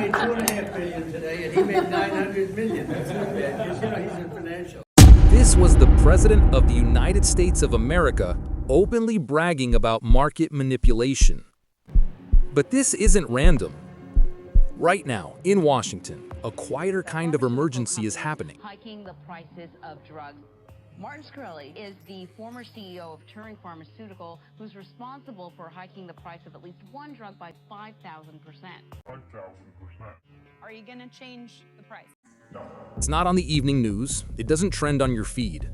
made $2.5 billion today, and he made $900 million. That's not bad, because, he's in financial. This was the President of the United States of America openly bragging about market manipulation. But this isn't random. Right now, in Washington, a quieter kind of emergency is happening. Hiking the prices of drugs. Martin Shkreli is the former CEO of Turing Pharmaceutical, who's responsible for hiking the price of at least one drug by 5,000%. 5,000%. Are you going to change the price? No. It's not on the evening news. It doesn't trend on your feed.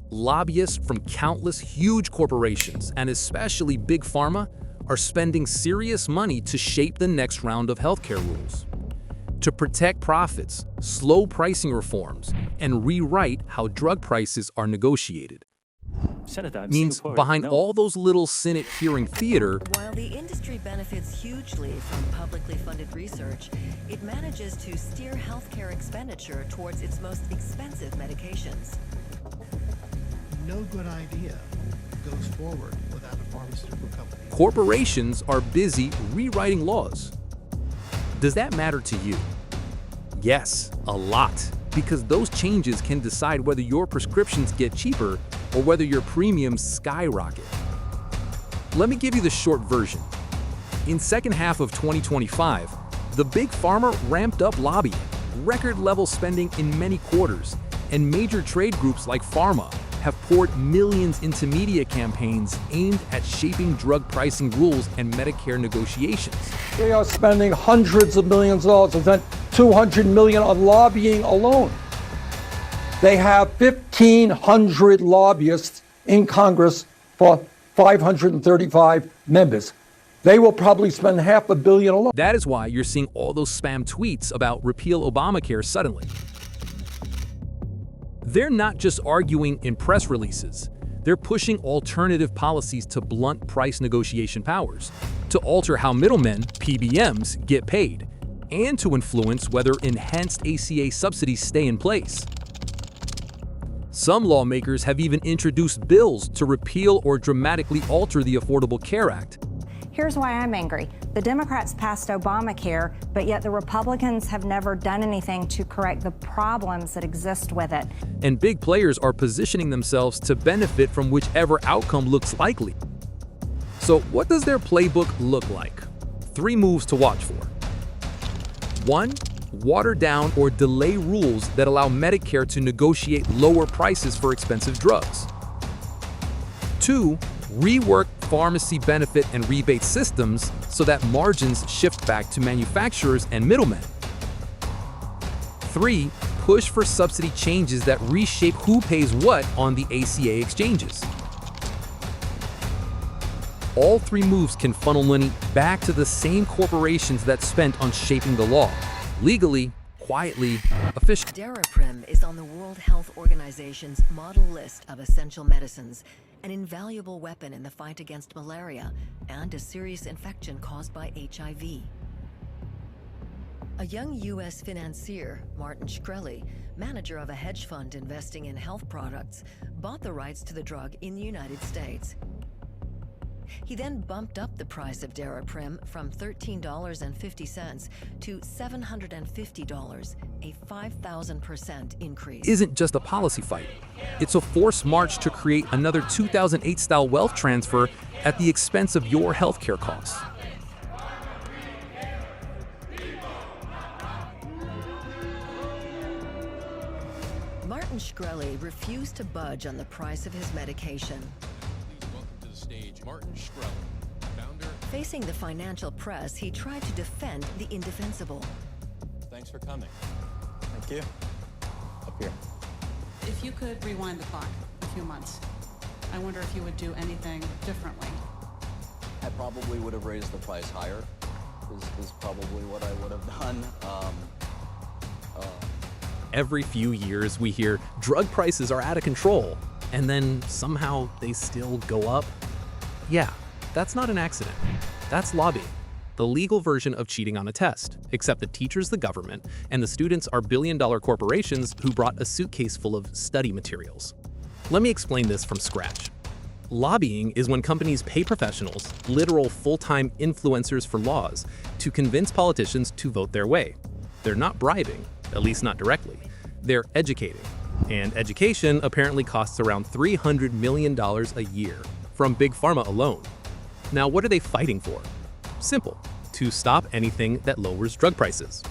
Lobbyists from countless huge corporations, and especially Big Pharma, are spending serious money to shape the next round of healthcare rules. To protect profits, slow pricing reforms, and rewrite how drug prices are negotiated. Senator, Means behind all those little Senate hearing theater, while the industry benefits hugely from publicly funded research, it manages to steer healthcare expenditure towards its most expensive medications. No good idea goes forward without a pharmaceutical company. corporations are busy rewriting laws. Does that matter to you? Yes, a lot, because those changes can decide whether your prescriptions get cheaper or whether your premiums skyrocket. Let me give you the short version. In second half of 2025, the Big Pharma ramped up lobbying, record-level spending in many quarters, and major trade groups like Pharma have poured millions into media campaigns aimed at shaping drug pricing rules and Medicare negotiations. They are spending hundreds of millions of dollars, and then $200 million on lobbying alone. They have 1,500 lobbyists in Congress for 535 members. They will probably spend $500 million alone. That is why you're seeing all those spam tweets about repeal Obamacare suddenly. They're not just arguing in press releases. They're pushing alternative policies to blunt price negotiation powers, to alter how middlemen, PBMs, get paid, and to influence whether enhanced ACA subsidies stay in place. Some lawmakers have even introduced bills to repeal or dramatically alter the Affordable Care Act. Here's why I'm angry. The Democrats passed Obamacare, but yet the Republicans have never done anything to correct the problems that exist with it. And big players are positioning themselves to benefit from whichever outcome looks likely. So what does their playbook look like? 3 moves to watch for. 1. Water down or delay rules that allow Medicare to negotiate lower prices for expensive drugs. 2. Rework pharmacy benefit and rebate systems so that margins shift back to manufacturers and middlemen. 3. Push for subsidy changes that reshape who pays what on the ACA exchanges. All 3 moves can funnel money back to the same corporations that spent on shaping the law, legally, quietly, officially. Daraprim is on the World Health Organization's model list of essential medicines, an invaluable weapon in the fight against malaria and a serious infection caused by HIV. A young U.S. financier, Martin Shkreli, manager of a hedge fund investing in health products, bought the rights to the drug in the United States. He then bumped up the price of Daraprim from $13.50 to $750, a 5,000% increase. Isn't just a policy fight. It's a forced march to create another 2008-style wealth transfer at the expense of your healthcare costs. Martin Shkreli refused to budge on the price of his medication. Martin Shkreli, founder. Facing the financial press, he tried to defend the indefensible. Thanks for coming. Thank you. Up here. If you could rewind the clock a few months, I wonder if you would do anything differently. I probably would have raised the price higher, is probably what I would have done. Every few years we hear drug prices are out of control, and then somehow they still go up. Yeah, that's not an accident. That's lobbying, the legal version of cheating on a test, except the teacher's the government and the students are billion-dollar corporations who brought a suitcase full of study materials. Let me explain this from scratch. Lobbying is when companies pay professionals, literal full-time influencers for laws, to convince politicians to vote their way. They're not bribing, at least not directly. They're educating. And education apparently costs around $300 million a year from Big Pharma alone. Now, what are they fighting for? Simple: to stop anything that lowers drug prices.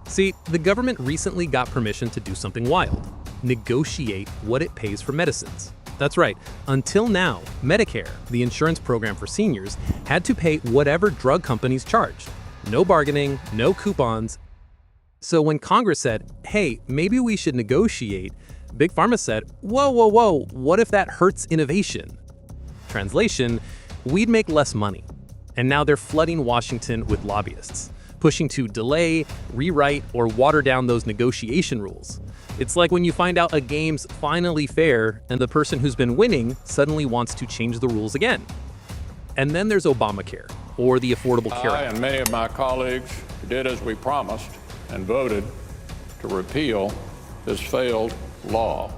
See, the government recently got permission to do something wild: negotiate what it pays for medicines. That's right, until now, Medicare, the insurance program for seniors, had to pay whatever drug companies charged. No bargaining, no coupons. So when Congress said, hey, maybe we should negotiate, Big Pharma said, whoa, what if that hurts innovation? Translation: we'd make less money. And now they're flooding Washington with lobbyists, pushing to delay, rewrite, or water down those negotiation rules. It's like when you find out a game's finally fair and the person who's been winning suddenly wants to change the rules again. And then there's Obamacare, or the Affordable Care Act. I and many of my colleagues did as we promised and voted to repeal this failed law.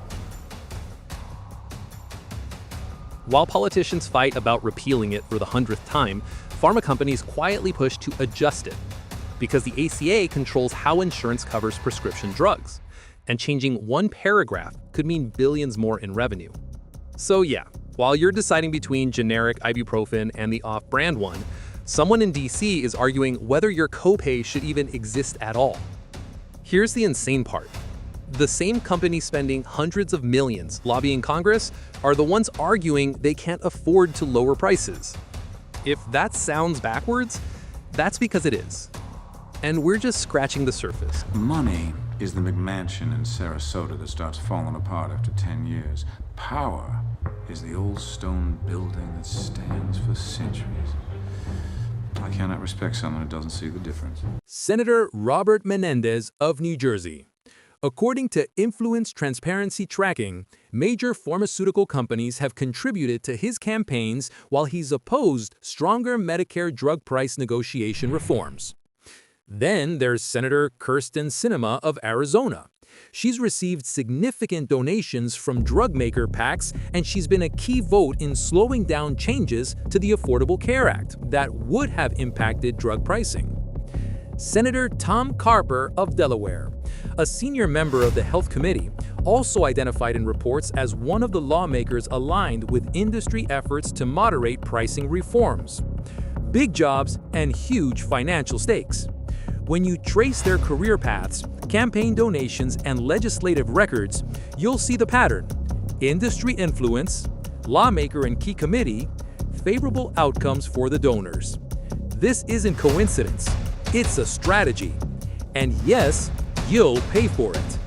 While politicians fight about repealing it for the 100th time, pharma companies quietly push to adjust it, because the ACA controls how insurance covers prescription drugs, and changing one paragraph could mean billions more in revenue. So yeah, while you're deciding between generic ibuprofen and the off-brand one, someone in DC is arguing whether your copay should even exist at all. Here's the insane part. The same companies spending hundreds of millions lobbying Congress are the ones arguing they can't afford to lower prices. If that sounds backwards, that's because it is. And we're just scratching the surface. Money is the McMansion in Sarasota that starts falling apart after 10 years. Power is the old stone building that stands for centuries. I cannot respect someone who doesn't see the difference. Senator Robert Menendez of New Jersey. According to Influence Transparency Tracking, major pharmaceutical companies have contributed to his campaigns while he's opposed stronger Medicare drug price negotiation reforms. Then there's Senator Kyrsten Sinema of Arizona. She's received significant donations from drug maker PACs, and she's been a key vote in slowing down changes to the Affordable Care Act that would have impacted drug pricing. Senator Tom Carper of Delaware, a senior member of the Health Committee, also identified in reports as one of the lawmakers aligned with industry efforts to moderate pricing reforms. Big jobs and huge financial stakes. When you trace their career paths, campaign donations, and legislative records, you'll see the pattern: industry influence, lawmaker and key committee, favorable outcomes for the donors. This isn't coincidence. It's a strategy. And yes, you'll pay for it.